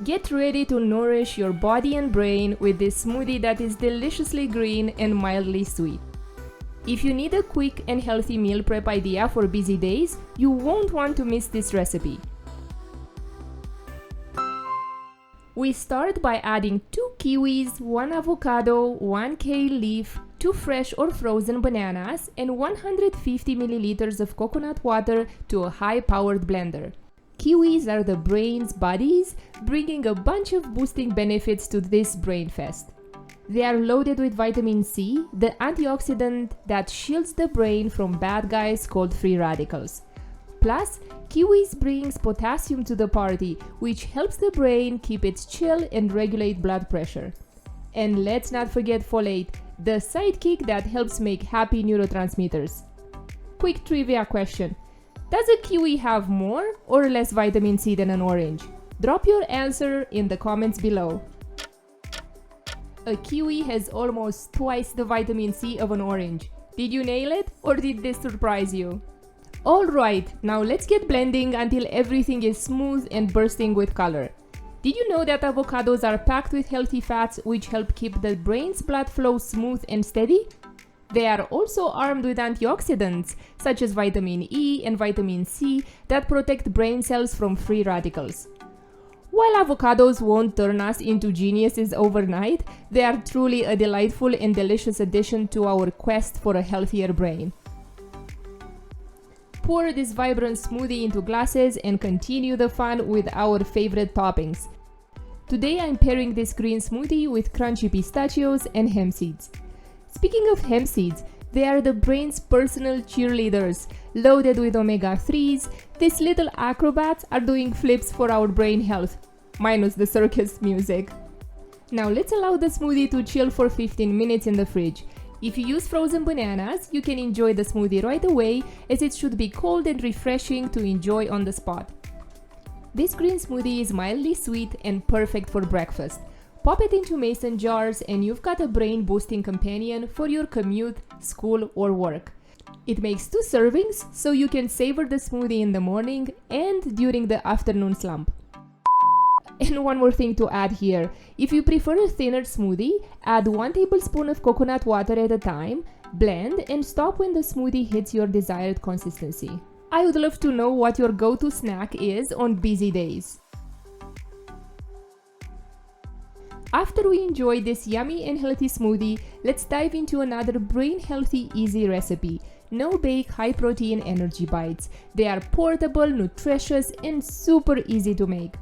Get ready to nourish your body and brain with this smoothie that is deliciously green and mildly sweet. If you need a quick and healthy meal prep idea for busy days, you won't want to miss this recipe. We start by adding 2 kiwis, 1 avocado, 1 kale leaf, 2 fresh or frozen bananas, and 150 milliliters of coconut water to a high-powered blender. Kiwis are the brain's buddies, bringing a bunch of boosting benefits to this brain fest. They are loaded with vitamin C, the antioxidant that shields the brain from bad guys called free radicals. Plus, kiwis brings potassium to the party, which helps the brain keep its chill and regulate blood pressure. And let's not forget folate, the sidekick that helps make happy neurotransmitters. Quick trivia question. Does a kiwi have more or less vitamin C than an orange? Drop your answer in the comments below. A kiwi has almost twice the vitamin C of an orange. Did you nail it, or did this surprise you? Alright, now let's get blending until everything is smooth and bursting with color. Did you know that avocados are packed with healthy fats which help keep the brain's blood flow smooth and steady? They are also armed with antioxidants, such as vitamin E and vitamin C, that protect brain cells from free radicals. While avocados won't turn us into geniuses overnight, they are truly a delightful and delicious addition to our quest for a healthier brain. Pour this vibrant smoothie into glasses and continue the fun with our favorite toppings. Today I'm pairing this green smoothie with crunchy pistachios and hemp seeds. Speaking of hemp seeds, they are the brain's personal cheerleaders. Loaded with omega-3s, these little acrobats are doing flips for our brain health, minus the circus music. Now let's allow the smoothie to chill for 15 minutes in the fridge. If you use frozen bananas, you can enjoy the smoothie right away, as it should be cold and refreshing to enjoy on the spot. This green smoothie is mildly sweet and perfect for breakfast. Pop it into mason jars and you've got a brain-boosting companion for your commute, school, or work. It makes 2 servings, so you can savor the smoothie in the morning and during the afternoon slump. And one more thing to add here. If you prefer a thinner smoothie, add 1 tablespoon of coconut water at a time, blend, and stop when the smoothie hits your desired consistency. I would love to know what your go-to snack is on busy days. After we enjoy this yummy and healthy smoothie, let's dive into another brain-healthy, easy recipe. No-bake, high-protein energy bites. They are portable, nutritious, and super easy to make.